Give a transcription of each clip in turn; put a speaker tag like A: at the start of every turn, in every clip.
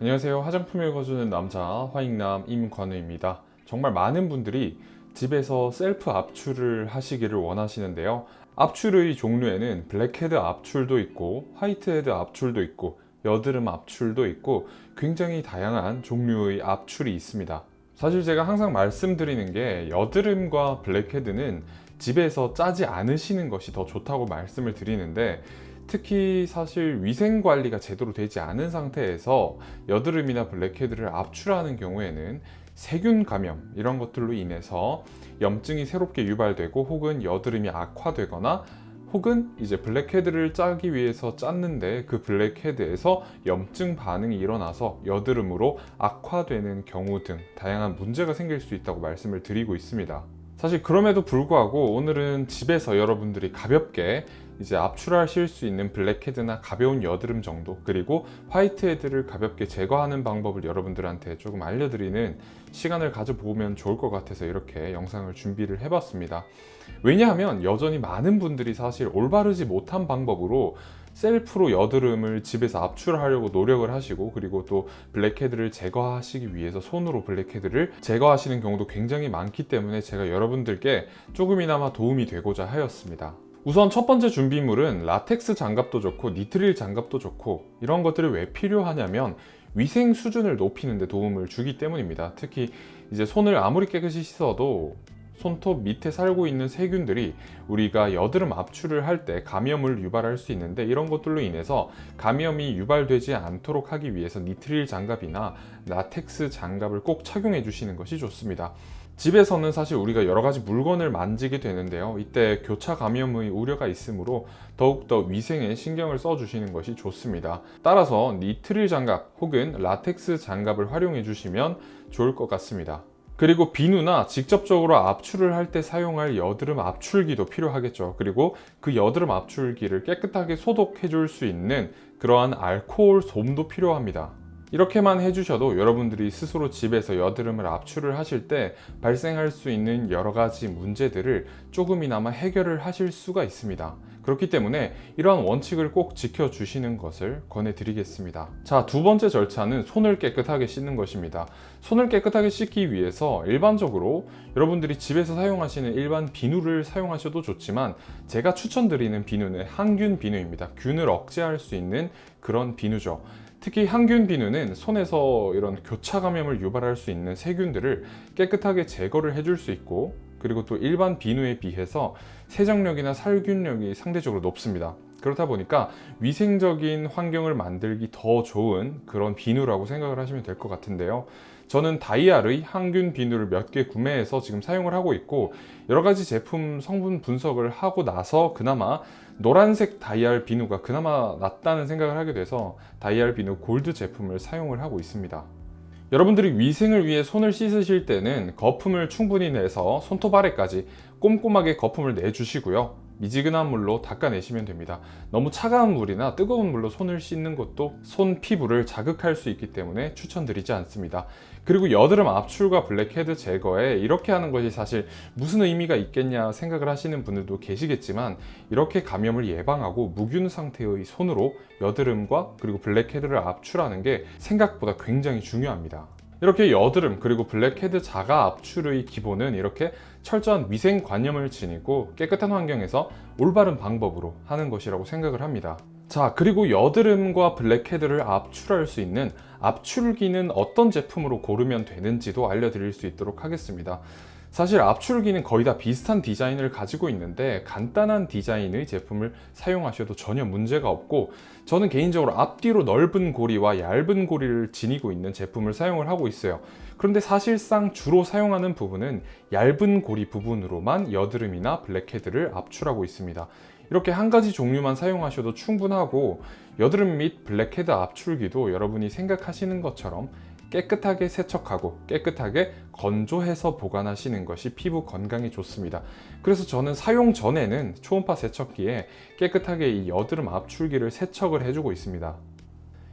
A: 안녕하세요. 화장품 읽어주는 남자 화익남 임관우입니다. 정말 많은 분들이 집에서 셀프 압출을 하시기를 원하시는데요. 압출의 종류에는 블랙헤드 압출도 있고 화이트헤드 압출도 있고 여드름 압출도 있고 굉장히 다양한 종류의 압출이 있습니다. 사실 제가 항상 말씀드리는 게 여드름과 블랙헤드는 집에서 짜지 않으시는 것이 더 좋다고 말씀을 드리는데, 특히 사실 위생 관리가 제대로 되지 않은 상태에서 여드름이나 블랙헤드를 압출하는 경우에는 세균 감염 이런 것들로 인해서 염증이 새롭게 유발되고 혹은 여드름이 악화되거나 혹은 이제 블랙헤드를 짜기 위해서 짰는데 그 블랙헤드에서 염증 반응이 일어나서 여드름으로 악화되는 경우 등 다양한 문제가 생길 수 있다고 말씀을 드리고 있습니다. 사실 그럼에도 불구하고 오늘은 집에서 여러분들이 가볍게 이제 압출하실 수 있는 블랙헤드나 가벼운 여드름 정도, 그리고 화이트헤드를 가볍게 제거하는 방법을 여러분들한테 조금 알려드리는 시간을 가져보면 좋을 것 같아서 이렇게 영상을 준비를 해봤습니다. 왜냐하면 여전히 많은 분들이 사실 올바르지 못한 방법으로 셀프로 여드름을 집에서 압출하려고 노력을 하시고, 그리고 또 블랙헤드를 제거하시기 위해서 손으로 블랙헤드를 제거하시는 경우도 굉장히 많기 때문에 제가 여러분들께 조금이나마 도움이 되고자 하였습니다. 우선 첫 번째 준비물은 라텍스 장갑도 좋고 니트릴 장갑도 좋고, 이런 것들이 왜 필요하냐면 위생 수준을 높이는 데 도움을 주기 때문입니다. 특히 이제 손을 아무리 깨끗이 씻어도 손톱 밑에 살고 있는 세균들이 우리가 여드름 압출을 할 때 감염을 유발할 수 있는데, 이런 것들로 인해서 감염이 유발되지 않도록 하기 위해서 니트릴 장갑이나 라텍스 장갑을 꼭 착용해 주시는 것이 좋습니다. 집에서는 사실 우리가 여러 가지 물건을 만지게 되는데요. 이때 교차 감염의 우려가 있으므로 더욱더 위생에 신경을 써주시는 것이 좋습니다. 따라서 니트릴 장갑 혹은 라텍스 장갑을 활용해 주시면 좋을 것 같습니다. 그리고 비누나 직접적으로 압출을 할 때 사용할 여드름 압출기도 필요하겠죠. 그리고 그 여드름 압출기를 깨끗하게 소독해 줄 수 있는 그러한 알코올 솜도 필요합니다. 이렇게만 해주셔도 여러분들이 스스로 집에서 여드름을 압출을 하실 때 발생할 수 있는 여러 가지 문제들을 조금이나마 해결을 하실 수가 있습니다. 그렇기 때문에 이러한 원칙을 꼭 지켜주시는 것을 권해드리겠습니다. 자, 두 번째 절차는 손을 깨끗하게 씻는 것입니다. 손을 깨끗하게 씻기 위해서 일반적으로 여러분들이 집에서 사용하시는 일반 비누를 사용하셔도 좋지만, 제가 추천드리는 비누는 항균 비누입니다. 균을 억제할 수 있는 그런 비누죠. 특히 항균 비누는 손에서 이런 교차 감염을 유발할 수 있는 세균들을 깨끗하게 제거를 해줄 수 있고, 그리고 또 일반 비누에 비해서 세정력이나 살균력이 상대적으로 높습니다. 그렇다 보니까 위생적인 환경을 만들기 더 좋은 그런 비누라고 생각을 하시면 될 것 같은데요. 저는 다이알의 항균 비누를 몇 개 구매해서 지금 사용을 하고 있고, 여러 가지 제품 성분 분석을 하고 나서 그나마 노란색 다이알 비누가 그나마 낫다는 생각을 하게 돼서 다이알 비누 골드 제품을 사용을 하고 있습니다. 여러분들이 위생을 위해 손을 씻으실 때는 거품을 충분히 내서 손톱 아래까지 꼼꼼하게 거품을 내주시고요. 미지근한 물로 닦아내시면 됩니다. 너무 차가운 물이나 뜨거운 물로 손을 씻는 것도 손 피부를 자극할 수 있기 때문에 추천드리지 않습니다. 그리고 여드름 압출과 블랙헤드 제거에 이렇게 하는 것이 사실 무슨 의미가 있겠냐 생각을 하시는 분들도 계시겠지만, 이렇게 감염을 예방하고 무균 상태의 손으로 여드름과 그리고 블랙헤드를 압출하는 게 생각보다 굉장히 중요합니다. 이렇게 여드름 그리고 블랙헤드 자가 압출의 기본은 이렇게 철저한 위생관념을 지니고 깨끗한 환경에서 올바른 방법으로 하는 것이라고 생각을 합니다. 자, 그리고 여드름과 블랙헤드를 압출할 수 있는 압출기는 어떤 제품으로 고르면 되는지도 알려드릴 수 있도록 하겠습니다. 사실 압출기는 거의 다 비슷한 디자인을 가지고 있는데 간단한 디자인의 제품을 사용하셔도 전혀 문제가 없고, 저는 개인적으로 앞뒤로 넓은 고리와 얇은 고리를 지니고 있는 제품을 사용을 하고 있어요. 그런데 사실상 주로 사용하는 부분은 얇은 고리 부분으로만 여드름이나 블랙헤드를 압출하고 있습니다. 이렇게 한 가지 종류만 사용하셔도 충분하고, 여드름 및 블랙헤드 압출기도 여러분이 생각하시는 것처럼 깨끗하게 세척하고 깨끗하게 건조해서 보관하시는 것이 피부 건강에 좋습니다. 그래서 저는 사용 전에는 초음파 세척기에 깨끗하게 이 여드름 압출기를 세척을 해주고 있습니다.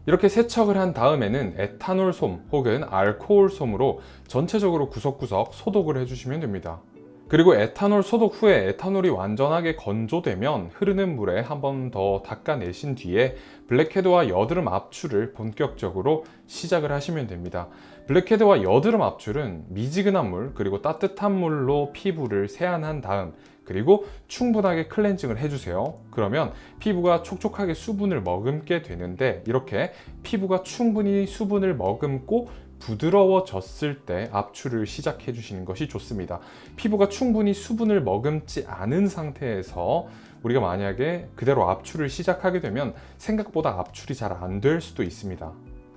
A: 이렇게 세척을 한 다음에는 에탄올 솜 혹은 알코올 솜으로 전체적으로 구석구석 소독을 해주시면 됩니다. 그리고 에탄올 소독 후에 에탄올이 완전하게 건조되면 흐르는 물에 한 번 더 닦아내신 뒤에 블랙헤드와 여드름 압출을 본격적으로 시작을 하시면 됩니다. 블랙헤드와 여드름 압출은 미지근한 물 그리고 따뜻한 물로 피부를 세안한 다음 그리고 충분하게 클렌징을 해주세요. 그러면 피부가 촉촉하게 수분을 머금게 되는데, 이렇게 피부가 충분히 수분을 머금고 부드러워졌을 때 압출을 시작해 주시는 것이 좋습니다. 피부가 충분히 수분을 머금지 않은 상태에서 우리가 만약에 그대로 압출을 시작하게 되면 생각보다 압출이 잘 안 될 수도 있습니다.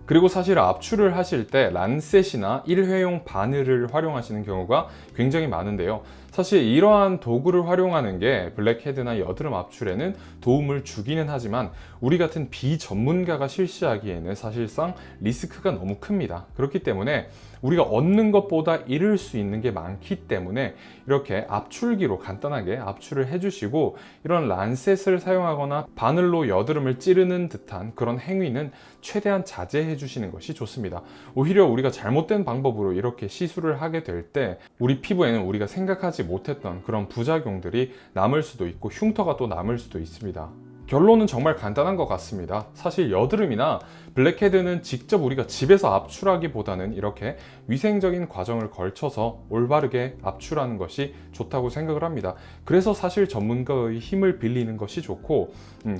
A: 그리고 사실 압출을 하실 때 란셋이나 일회용 바늘을 활용하시는 경우가 굉장히 많은데요. 사실 이러한 도구를 활용하는 게 블랙헤드나 여드름 압출에는 도움을 주기는 하지만 우리 같은 비전문가가 실시하기에는 사실상 리스크가 너무 큽니다. 그렇기 때문에 우리가 얻는 것보다 잃을 수 있는 게 많기 때문에 이렇게 압출기로 간단하게 압출을 해주시고, 이런 란셋을 사용하거나 바늘로 여드름을 찌르는 듯한 그런 행위는 최대한 자제해 주시는 것이 좋습니다. 오히려 우리가 잘못된 방법으로 이렇게 시술을 하게 될 때 우리 피부에는 우리가 생각하지 못했던 그런 부작용들이 남을 수도 있고 흉터가 또 남을 수도 있습니다. 결론은 정말 간단한 것 같습니다. 사실 여드름이나 블랙헤드는 직접 우리가 집에서 압출하기보다는 이렇게 위생적인 과정을 걸쳐서 올바르게 압출하는 것이 좋다고 생각을 합니다. 그래서 사실 전문가의 힘을 빌리는 것이 좋고,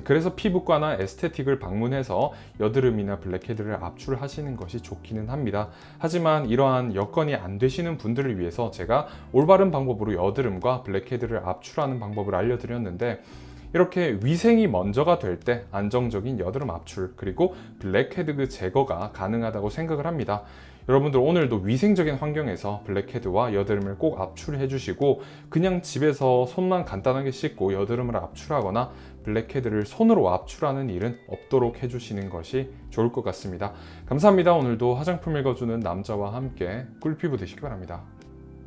A: 그래서 피부과나 에스테틱을 방문해서 여드름이나 블랙헤드를 압출하시는 것이 좋기는 합니다. 하지만 이러한 여건이 안 되시는 분들을 위해서 제가 올바른 방법으로 여드름과 블랙헤드를 압출하는 방법을 알려드렸는데, 이렇게 위생이 먼저가 될 때 안정적인 여드름 압출 그리고 블랙헤드 제거가 가능하다고 생각을 합니다. 여러분들 오늘도 위생적인 환경에서 블랙헤드와 여드름을 꼭 압출해 주시고, 그냥 집에서 손만 간단하게 씻고 여드름을 압출하거나 블랙헤드를 손으로 압출하는 일은 없도록 해주시는 것이 좋을 것 같습니다. 감사합니다. 오늘도 화장품 읽어주는 남자와 함께 꿀피부 되시기 바랍니다.